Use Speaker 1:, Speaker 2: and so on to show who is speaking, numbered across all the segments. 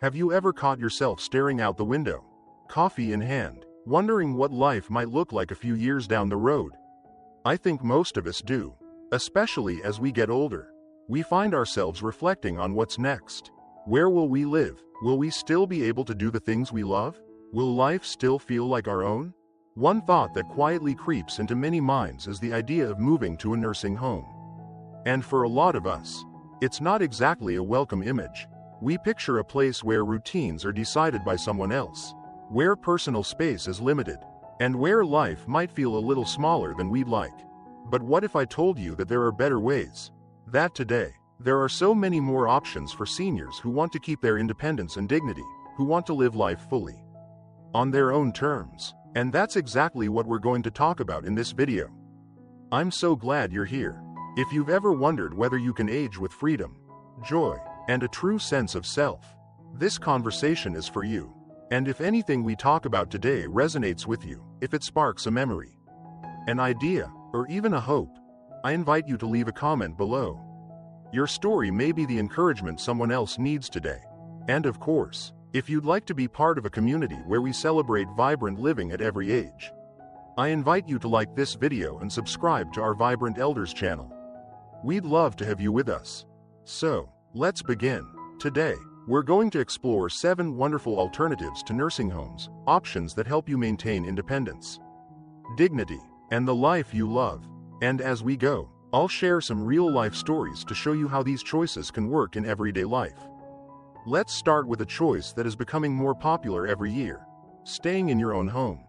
Speaker 1: Have you ever caught yourself staring out the window, coffee in hand, wondering what life might look like a few years down the road? I think most of us do, especially as we get older. We find ourselves reflecting on what's next. Where will we live? Will we still be able to do the things we love? Will life still feel like our own? One thought that quietly creeps into many minds is the idea of moving to a nursing home. And for a lot of us, it's not exactly a welcome image. We picture a place where routines are decided by someone else, where personal space is limited, and where life might feel a little smaller than we'd like. But what if I told you that there are better ways? That today, there are so many more options for seniors who want to keep their independence and dignity, who want to live life fully, on their own terms. And that's exactly what we're going to talk about in this video. I'm so glad you're here. If you've ever wondered whether you can age with freedom, joy, and a true sense of self, this conversation is for you. And if anything we talk about today resonates with you, if it sparks a memory, an idea, or even a hope, I invite you to leave a comment below. Your story may be the encouragement someone else needs today. And of course, if you'd like to be part of a community where we celebrate vibrant living at every age, I invite you to like this video and subscribe to our Vibrant Elders channel. We'd love to have you with us. So, let's begin. Today, we're going to explore 7 wonderful alternatives to nursing homes, options that help you maintain independence, dignity, and the life you love. And as we go, I'll share some real-life stories to show you how these choices can work in everyday life. Let's start with a choice that is becoming more popular every year: staying in your own home,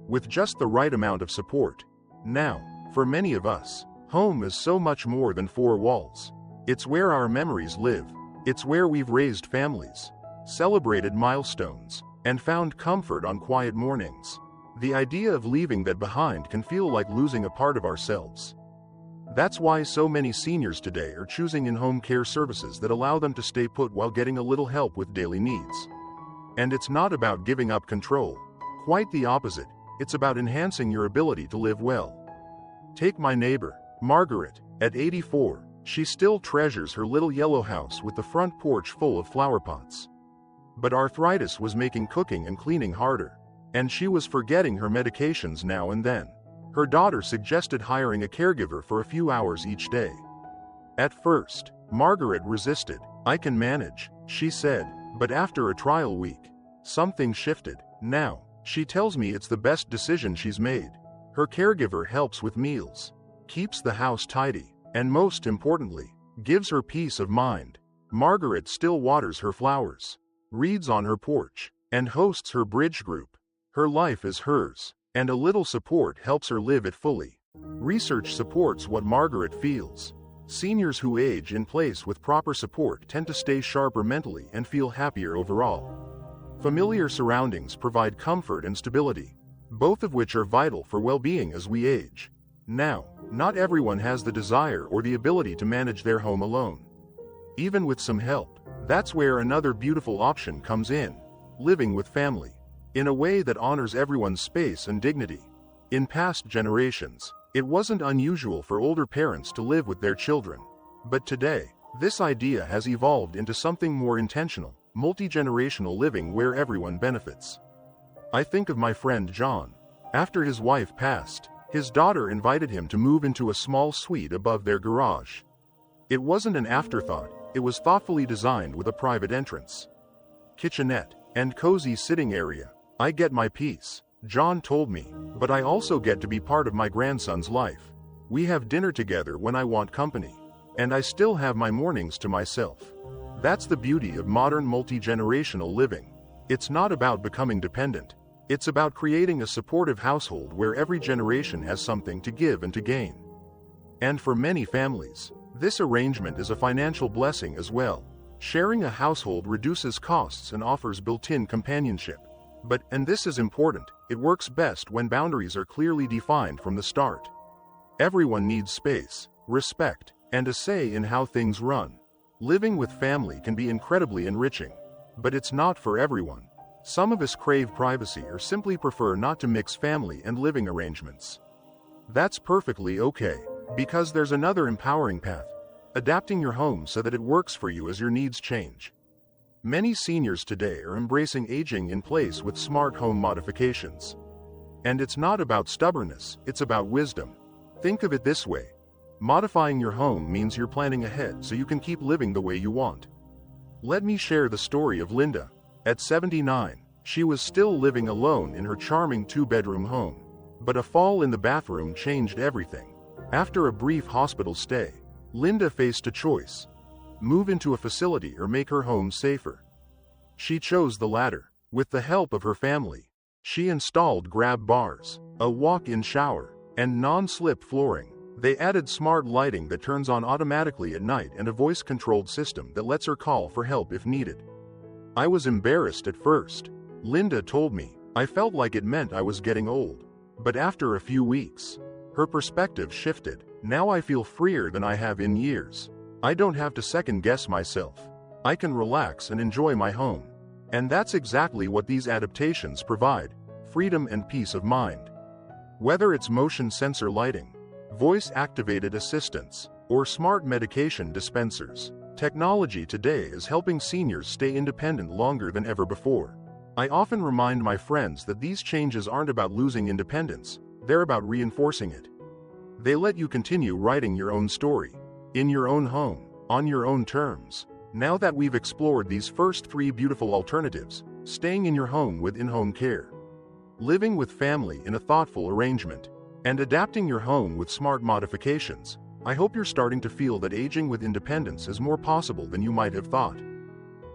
Speaker 1: with just the right amount of support. Now, for many of us, home is so much more than 4 walls. It's where our memories live. It's where we've raised families, celebrated milestones, and found comfort on quiet mornings. The idea of leaving that behind can feel like losing a part of ourselves. That's why so many seniors today are choosing in-home care services that allow them to stay put while getting a little help with daily needs. And it's not about giving up control. Quite the opposite. It's about enhancing your ability to live well. Take my neighbor, Margaret. At 84, she still treasures her little yellow house with the front porch full of flower pots. But arthritis was making cooking and cleaning harder, and she was forgetting her medications now and then. Her daughter suggested hiring a caregiver for a few hours each day. At first, Margaret resisted. "I can manage," she said, but after a trial week, something shifted. Now, she tells me it's the best decision she's made. Her caregiver helps with meals, keeps the house tidy, and most importantly, gives her peace of mind. Margaret still waters her flowers, reads on her porch, and hosts her bridge group. Her life is hers, and a little support helps her live it fully. Research supports what Margaret feels. Seniors who age in place with proper support tend to stay sharper mentally and feel happier overall. Familiar surroundings provide comfort and stability, both of which are vital for well-being as we age. Now, not everyone has the desire or the ability to manage their home alone. Even with some help, that's where another beautiful option comes in: living with family, in a way that honors everyone's space and dignity. In past generations, it wasn't unusual for older parents to live with their children. But today, this idea has evolved into something more intentional: multi-generational living where everyone benefits. I think of my friend John. After his wife passed, his daughter invited him to move into a small suite above their garage. It wasn't an afterthought, it was thoughtfully designed with a private entrance, kitchenette, and cozy sitting area. "I get my peace," John told me, "but I also get to be part of my grandson's life. We have dinner together when I want company, and I still have my mornings to myself." That's the beauty of modern multi-generational living. It's not about becoming dependent. It's about creating a supportive household where every generation has something to give and to gain. And for many families, this arrangement is a financial blessing as well. Sharing a household reduces costs and offers built-in companionship. But, and this is important, it works best when boundaries are clearly defined from the start. Everyone needs space, respect, and a say in how things run. Living with family can be incredibly enriching, but it's not for everyone. Some of us crave privacy or simply prefer not to mix family and living arrangements. That's perfectly okay, because there's another empowering path: adapting your home so that it works for you as your needs change. Many seniors today are embracing aging in place with smart home modifications. And it's not about stubbornness, it's about wisdom. Think of it this way. Modifying your home means you're planning ahead so you can keep living the way you want. Let me share the story of Linda. At 79, she was still living alone in her charming two-bedroom home. But a fall in the bathroom changed everything. After a brief hospital stay, Linda faced a choice: move into a facility or make her home safer. She chose the latter. With the help of her family, she installed grab bars, a walk-in shower, and non-slip flooring. They added smart lighting that turns on automatically at night and a voice-controlled system that lets her call for help if needed. I was embarrassed at first. Linda told me. I felt like it meant I was getting old. But after a few weeks, her perspective shifted. Now I feel freer than I have in years. I don't have to second-guess myself. I can relax and enjoy my home. And that's exactly what these adaptations provide: freedom and peace of mind. Whether it's motion sensor lighting, voice-activated assistants, or smart medication dispensers, technology today is helping seniors stay independent longer than ever before. I often remind my friends that these changes aren't about losing independence, they're about reinforcing it. They let you continue writing your own story, in your own home, on your own terms. Now that we've explored these first 3 beautiful alternatives: staying in your home with in-home care, living with family in a thoughtful arrangement, and adapting your home with smart modifications, I hope you're starting to feel that aging with independence is more possible than you might have thought.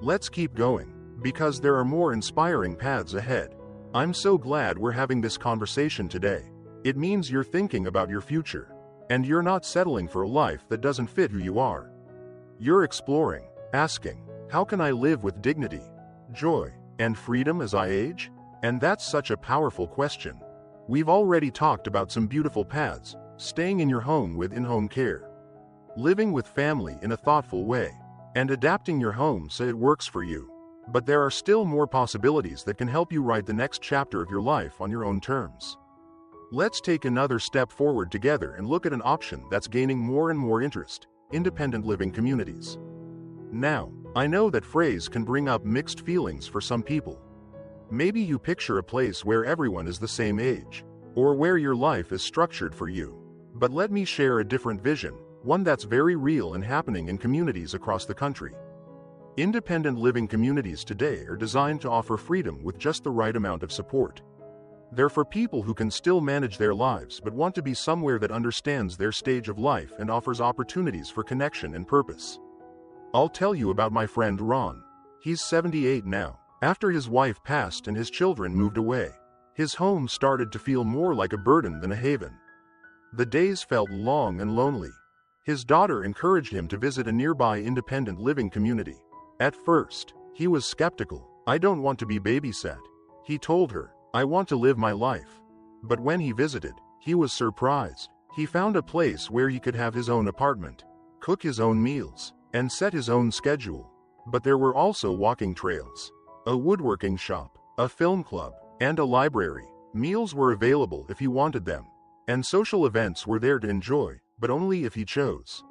Speaker 1: Let's keep going, because there are more inspiring paths ahead. I'm so glad we're having this conversation today. It means you're thinking about your future, and you're not settling for a life that doesn't fit who you are. You're exploring, asking, how can I live with dignity, joy, and freedom as I age? And that's such a powerful question. We've already talked about some beautiful paths: staying in your home with in-home care, living with family in a thoughtful way, and adapting your home so it works for you. But there are still more possibilities that can help you write the next chapter of your life on your own terms. Let's take another step forward together and look at an option that's gaining more and more interest: independent living communities. Now, I know that phrase can bring up mixed feelings for some people. Maybe you picture a place where everyone is the same age, or where your life is structured for you. But let me share a different vision, one that's very real and happening in communities across the country. Independent living communities today are designed to offer freedom with just the right amount of support. They're for people who can still manage their lives but want to be somewhere that understands their stage of life and offers opportunities for connection and purpose. I'll tell you about my friend Ron. He's 78 now. After his wife passed and his children moved away, his home started to feel more like a burden than a haven. The days felt long and lonely. His daughter encouraged him to visit a nearby independent living community. At first, he was skeptical. "I don't want to be babysat," he told her. "I want to live my life." But when he visited, he was surprised. He found a place where he could have his own apartment, cook his own meals, and set his own schedule. But there were also walking trails, a woodworking shop, a film club, and a library. Meals were available if he wanted them, and social events were there to enjoy, but only if he chose.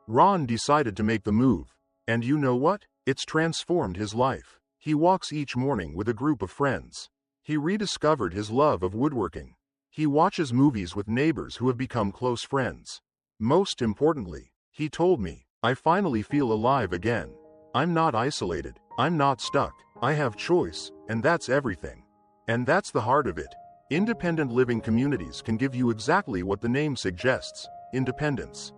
Speaker 1: Ron decided to make the move, and you know what? It's transformed his life. He walks each morning with a group of friends. He rediscovered his love of woodworking. He watches movies with neighbors who have become close friends. Most importantly, he told me, "I finally feel alive again. I'm not isolated. I'm not stuck. I have choice, and that's everything." And that's the heart of it. Independent living communities can give you exactly what the name suggests: independence.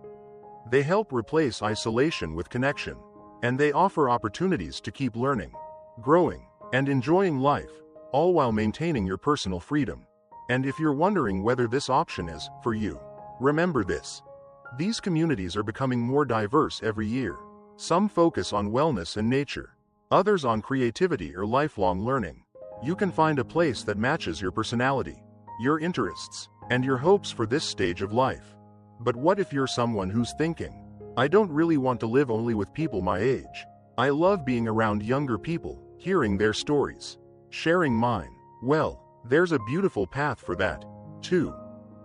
Speaker 1: They help replace isolation with connection, and they offer opportunities to keep learning, growing, and enjoying life, all while maintaining your personal freedom. And if you're wondering whether this option is for you, remember this: these communities are becoming more diverse every year. Some focus on wellness and nature, others on creativity or lifelong learning. You can find a place that matches your personality, your interests, and your hopes for this stage of life. But what if you're someone who's thinking, "I don't really want to live only with people my age. I love being around younger people, hearing their stories, sharing mine"? Well, there's a beautiful path for that, too.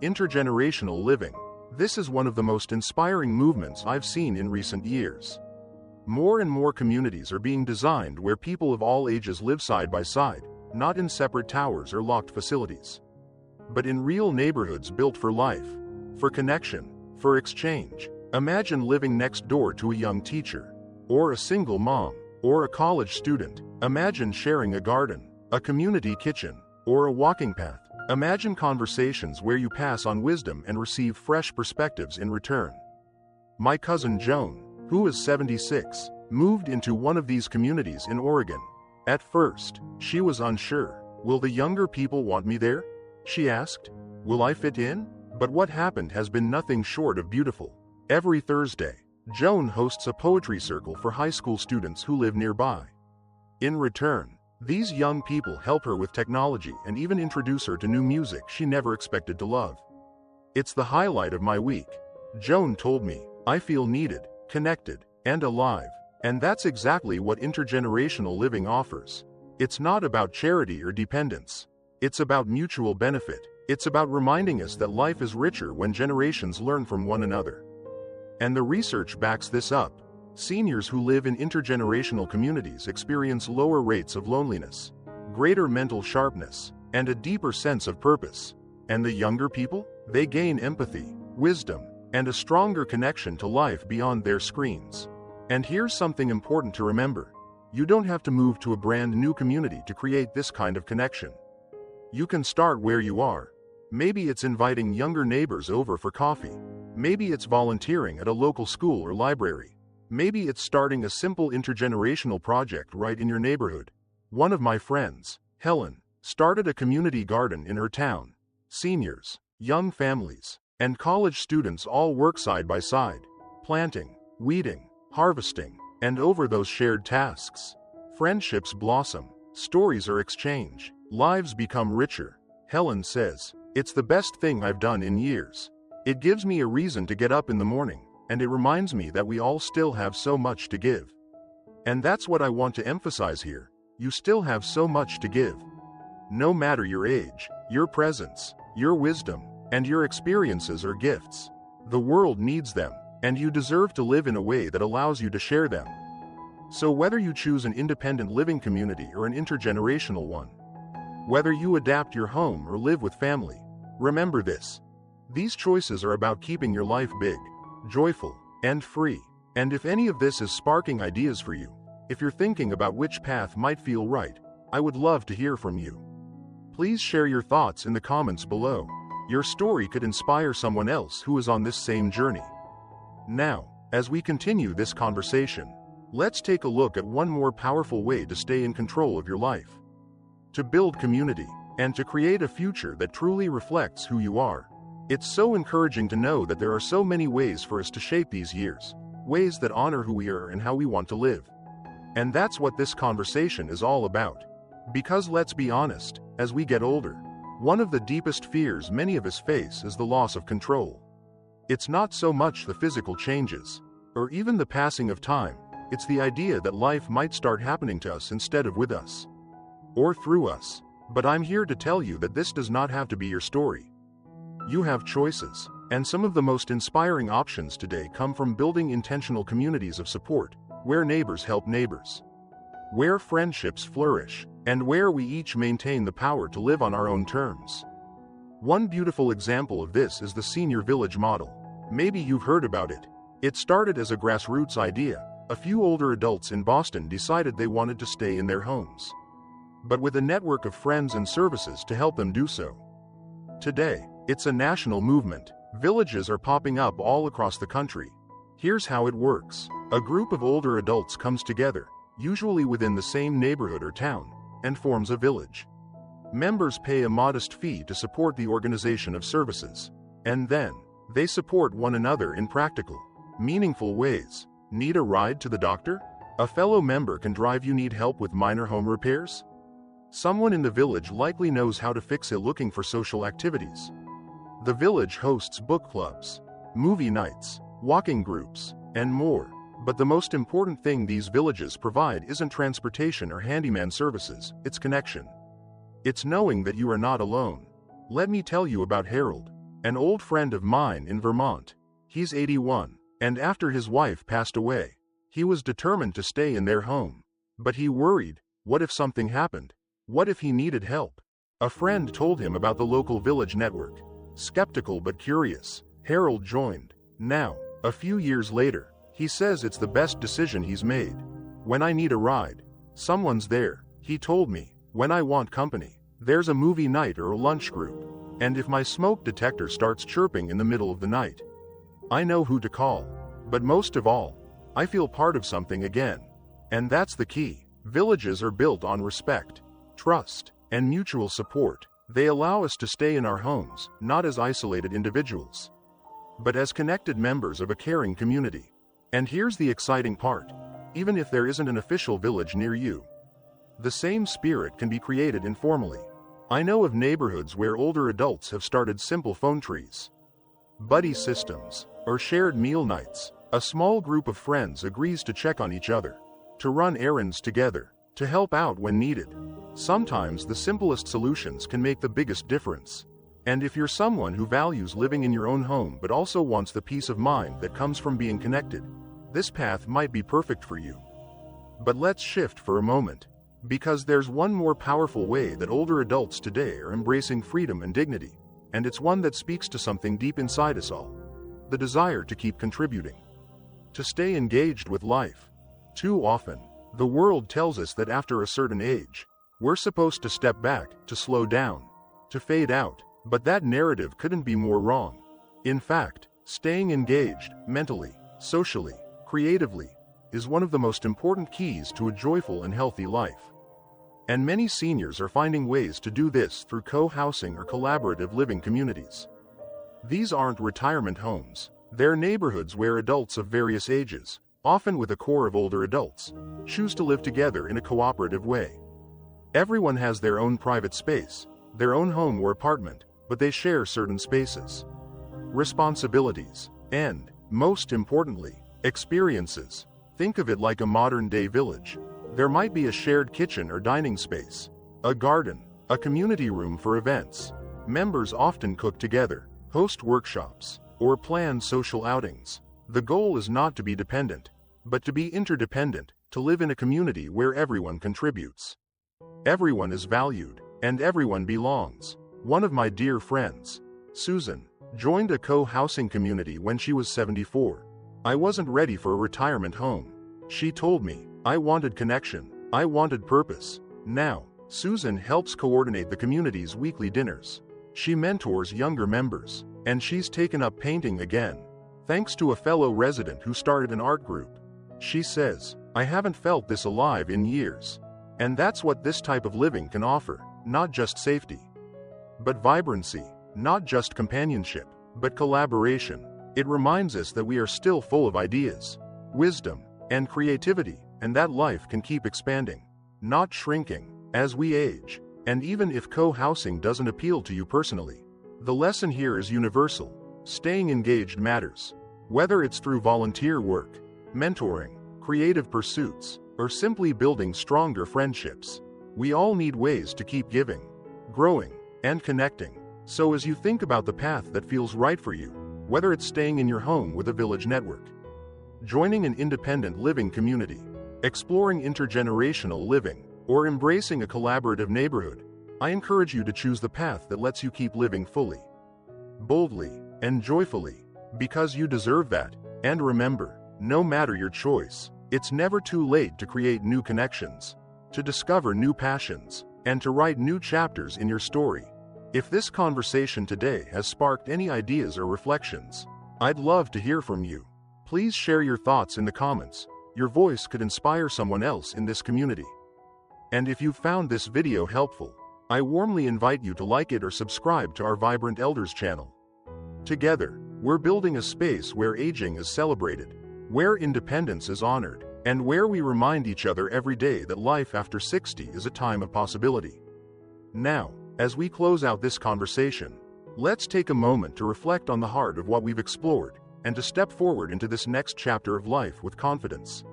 Speaker 1: Intergenerational living. This is one of the most inspiring movements I've seen in recent years. More and more communities are being designed where people of all ages live side by side, not in separate towers or locked facilities, but in real neighborhoods built for life, for connection, for exchange. Imagine living next door to a young teacher, or a single mom, or a college student. Imagine sharing a garden, a community kitchen, or a walking path. Imagine conversations where you pass on wisdom and receive fresh perspectives in return. My cousin Joan, who is 76, moved into one of these communities in Oregon. At first, she was unsure. Will the younger people want me there? She asked. Will I fit in? But what happened has been nothing short of beautiful. Every Thursday, Joan hosts a poetry circle for high school students who live nearby. In return, these young people help her with technology and even introduce her to new music she never expected to love. It's the highlight of my week, Joan told me. I feel needed, connected, and alive. And that's exactly what intergenerational living offers. It's not about charity or dependence. It's about mutual benefit. It's about reminding us that life is richer when generations learn from one another. And the research backs this up. Seniors who live in intergenerational communities experience lower rates of loneliness, greater mental sharpness, and a deeper sense of purpose. And the younger people? They gain empathy, wisdom, and a stronger connection to life beyond their screens. And here's something important to remember. You don't have to move to a brand new community to create this kind of connection. You can start where you are. Maybe it's inviting younger neighbors over for coffee. Maybe it's volunteering at a local school or library. Maybe it's starting a simple intergenerational project right in your neighborhood. One of my friends, Helen, started a community garden in her town. Seniors, young families, and college students all work side by side, planting, weeding, harvesting, and over those shared tasks, friendships blossom, stories are exchanged, lives become richer. Helen says, "It's the best thing I've done in years. It gives me a reason to get up in the morning, and it reminds me that we all still have so much to give." And that's what I want to emphasize here. You still have so much to give. No matter your age, your presence, your wisdom, and your experiences are gifts. The world needs them, and you deserve to live in a way that allows you to share them. So whether you choose an independent living community or an intergenerational one, whether you adapt your home or live with family, remember this. These choices are about keeping your life big, joyful, and free. And if any of this is sparking ideas for you, if you're thinking about which path might feel right, I would love to hear from you. Please share your thoughts in the comments below. Your story could inspire someone else who is on this same journey. Now, as we continue this conversation, let's take a look at one more powerful way to stay in control of your life, to build community, and to create a future that truly reflects who you are. It's so encouraging to know that there are so many ways for us to shape these years, ways that honor who we are and how we want to live. And that's what this conversation is all about. Because let's be honest, as we get older, one of the deepest fears many of us face is the loss of control. It's not so much the physical changes, or even the passing of time, it's the idea that life might start happening to us instead of with us, or through us. But I'm here to tell you that this does not have to be your story. You have choices, and some of the most inspiring options today come from building intentional communities of support, where neighbors help neighbors, where friendships flourish, and where we each maintain the power to live on our own terms. One beautiful example of this is the senior village model. Maybe you've heard about it. It started as a grassroots idea. A few older adults in Boston decided they wanted to stay in their homes, but with a network of friends and services to help them do so. Today, it's a national movement. Villages are popping up all across the country. Here's how it works. A group of older adults comes together, usually within the same neighborhood or town, and forms a village. Members pay a modest fee to support the organization of services, and then they support one another in practical, meaningful ways. Need a ride to the doctor? A fellow member can drive you. Need help with minor home repairs? Someone in the village likely knows how to fix it. Looking for social activities? The village hosts book clubs, movie nights, walking groups, and more. But the most important thing these villages provide isn't transportation or handyman services, it's connection. It's knowing that you are not alone. Let me tell you about Harold, an old friend of mine in Vermont. He's 81, and after his wife passed away, He was determined to stay in their home. But he worried, what if something happened? What if he needed help? A friend told him about the local village network. Skeptical but curious, Harold joined. Now, a few years later, he says it's the best decision he's made. When I need a ride, someone's there, he told me. When I want company, there's a movie night or a lunch group. And if my smoke detector starts chirping in the middle of the night, I know who to call. But most of all, I feel part of something again. And that's the key. Villages are built on respect, trust, and mutual support. They allow us to stay in our homes, not as isolated individuals, but as connected members of a caring community. And here's the exciting part. Even if there isn't an official village near you, the same spirit can be created informally. I know of neighborhoods where older adults have started simple phone trees, buddy systems, or shared meal nights. A small group of friends agrees to check on each other, to run errands together, to help out when needed. Sometimes the simplest solutions can make the biggest difference. And if you're someone who values living in your own home but also wants the peace of mind that comes from being connected, this path might be perfect for you. But let's shift for a moment, because there's one more powerful way that older adults today are embracing freedom and dignity, and it's one that speaks to something deep inside us all: the desire to keep contributing, to stay engaged with life. Too often, the world tells us that after a certain age, we're supposed to step back, to slow down, to fade out, but that narrative couldn't be more wrong. In fact, staying engaged, mentally, socially, creatively, is one of the most important keys to a joyful and healthy life. And many seniors are finding ways to do this through co-housing or collaborative living communities. These aren't retirement homes. They're neighborhoods where adults of various ages, often with a core of older adults, choose to live together in a cooperative way. Everyone has their own private space, their own home or apartment, but they share certain spaces, responsibilities, and, most importantly, experiences. Think of it like a modern-day village. There might be a shared kitchen or dining space, a garden, a community room for events. Members often cook together, host workshops, or plan social outings. The goal is not to be dependent, but to be interdependent, to live in a community where everyone contributes. Everyone is valued, and everyone belongs. One of my dear friends, Susan, joined a co-housing community when she was 74. I wasn't ready for a retirement home, she told me. I wanted connection. I wanted purpose. Now, Susan helps coordinate the community's weekly dinners. She mentors younger members, and she's taken up painting again, thanks to a fellow resident who started an art group. She says, I haven't felt this alive in years. And that's what this type of living can offer, not just safety, but vibrancy, not just companionship, but collaboration. It reminds us that we are still full of ideas, wisdom, and creativity, and that life can keep expanding, not shrinking, as we age. And even if co-housing doesn't appeal to you personally, the lesson here is universal. Staying engaged matters. Whether it's through volunteer work, mentoring, creative pursuits, or simply building stronger friendships, we all need ways to keep giving, growing, and connecting. So as you think about the path that feels right for you, whether it's staying in your home with a village network, joining an independent living community, exploring intergenerational living, or embracing a collaborative neighborhood, I encourage you to choose the path that lets you keep living fully, boldly, and joyfully, because you deserve that. And remember, no matter your choice, it's never too late to create new connections, to discover new passions, and to write new chapters in your story. If this conversation today has sparked any ideas or reflections, I'd love to hear from you. Please share your thoughts in the comments. Your voice could inspire someone else in this community. And if you found this video helpful, I warmly invite you to like it or subscribe to our Vibrant Elders channel. Together, we're building a space where aging is celebrated, where independence is honored, and where we remind each other every day that life after 60 is a time of possibility. Now, as we close out this conversation, let's take a moment to reflect on the heart of what we've explored, and to step forward into this next chapter of life with confidence,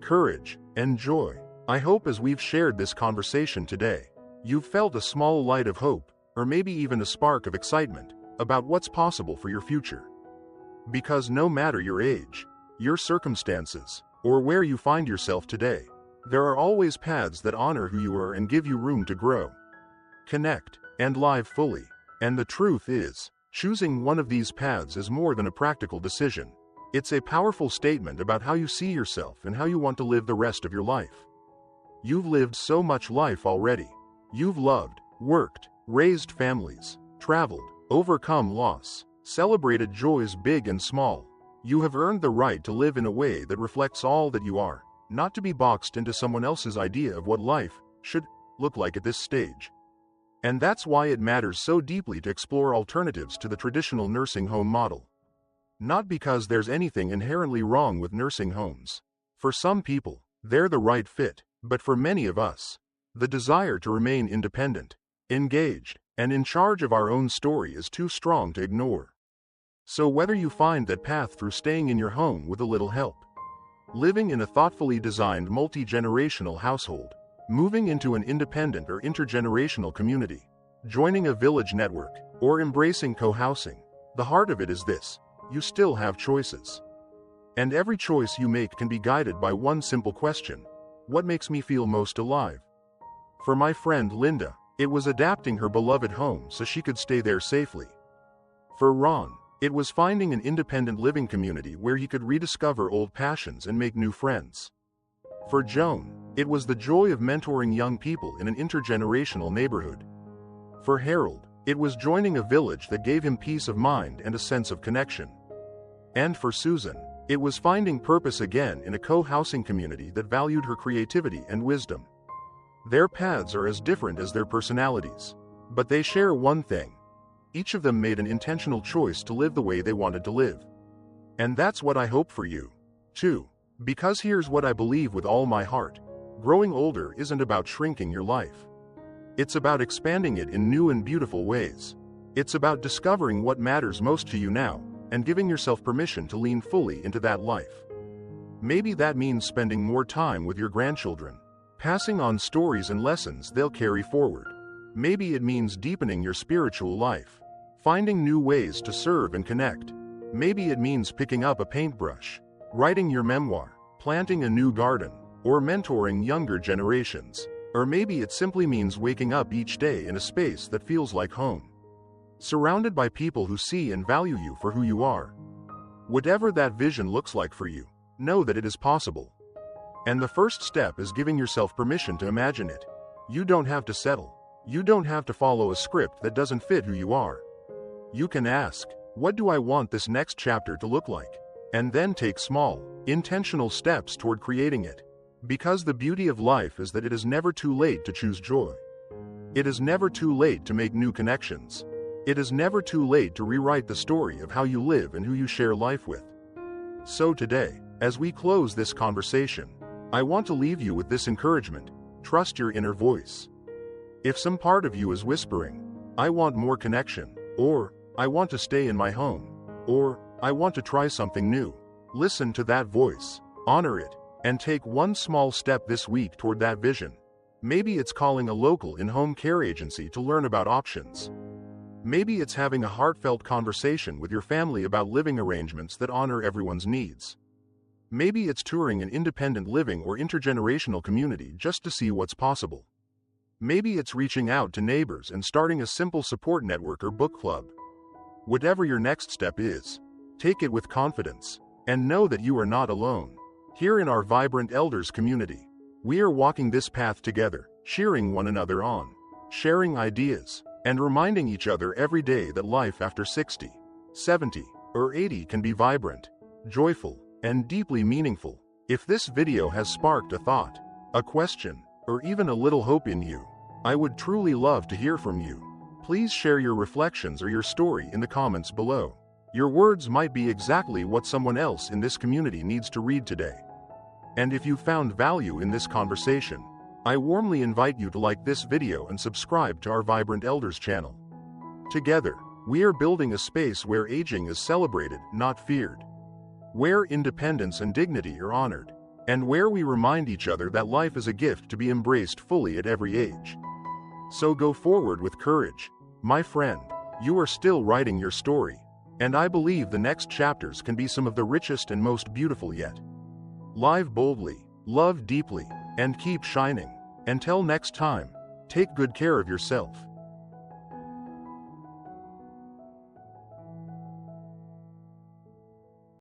Speaker 1: courage, and joy. I hope as we've shared this conversation today, you've felt a small light of hope, or maybe even a spark of excitement, about what's possible for your future. Because no matter your age, your circumstances, or where you find yourself today. There are always paths that honor who you are and give you room to grow, connect, and live fully. And the truth is, choosing one of these paths is more than a practical decision. It's a powerful statement about how you see yourself and how you want to live the rest of your life. You've lived so much life already. You've loved, worked, raised families, traveled, overcome loss, celebrated joys big and small. You have earned the right to live in a way that reflects all that you are, not to be boxed into someone else's idea of what life should look like at this stage. And that's why it matters so deeply to explore alternatives to the traditional nursing home model. Not because there's anything inherently wrong with nursing homes. For some people, they're the right fit, but for many of us, the desire to remain independent, engaged, and in charge of our own story is too strong to ignore. So whether you find that path through staying in your home with a little help, living in a thoughtfully designed multi-generational household, moving into an independent or intergenerational community, joining a village network, or embracing co-housing, the heart of it is this: you still have choices. And every choice you make can be guided by one simple question: what makes me feel most alive? For my friend Linda, it was adapting her beloved home so she could stay there safely. For Ron, it was finding an independent living community where he could rediscover old passions and make new friends. For Joan, it was the joy of mentoring young people in an intergenerational neighborhood. For Harold, it was joining a village that gave him peace of mind and a sense of connection. And for Susan, it was finding purpose again in a co-housing community that valued her creativity and wisdom. Their paths are as different as their personalities, but they share one thing: each of them made an intentional choice to live the way they wanted to live. And that's what I hope for you, too. Because here's what I believe with all my heart: growing older isn't about shrinking your life. It's about expanding it in new and beautiful ways. It's about discovering what matters most to you now, and giving yourself permission to lean fully into that life. Maybe that means spending more time with your grandchildren, passing on stories and lessons they'll carry forward. Maybe it means deepening your spiritual life, finding new ways to serve and connect. Maybe it means picking up a paintbrush, writing your memoir, planting a new garden, or mentoring younger generations. Or maybe it simply means waking up each day in a space that feels like home, surrounded by people who see and value you for who you are. Whatever that vision looks like for you, know that it is possible. And the first step is giving yourself permission to imagine it. You don't have to settle. You don't have to follow a script that doesn't fit who you are. You can ask, what do I want this next chapter to look like? And then take small, intentional steps toward creating it. Because the beauty of life is that it is never too late to choose joy. It is never too late to make new connections. It is never too late to rewrite the story of how you live and who you share life with. So today, as we close this conversation, I want to leave you with this encouragement: trust your inner voice. If some part of you is whispering, I want more connection, or I want to stay in my home, or I want to try something new, listen to that voice, honor it, and take one small step this week toward that vision. Maybe it's calling a local in-home care agency to learn about options. Maybe it's having a heartfelt conversation with your family about living arrangements that honor everyone's needs. Maybe it's touring an independent living or intergenerational community just to see what's possible. Maybe it's reaching out to neighbors and starting a simple support network or book club. Whatever your next step is, take it with confidence, and know that you are not alone. Here in our vibrant elders community, we are walking this path together, cheering one another on, sharing ideas, and reminding each other every day that life after 60, 70, or 80 can be vibrant, joyful, and deeply meaningful. If this video has sparked a thought, a question, or even a little hope in you, I would truly love to hear from you. Please share your reflections or your story in the comments below. Your words might be exactly what someone else in this community needs to read today. And if you found value in this conversation, I warmly invite you to like this video and subscribe to our Vibrant Elders channel. Together, we are building a space where aging is celebrated, not feared, where independence and dignity are honored, and where we remind each other that life is a gift to be embraced fully at every age. So go forward with courage, my friend. You are still writing your story. And I believe the next chapters can be some of the richest and most beautiful yet. Live boldly, love deeply, and keep shining. Until next time, take good care of yourself.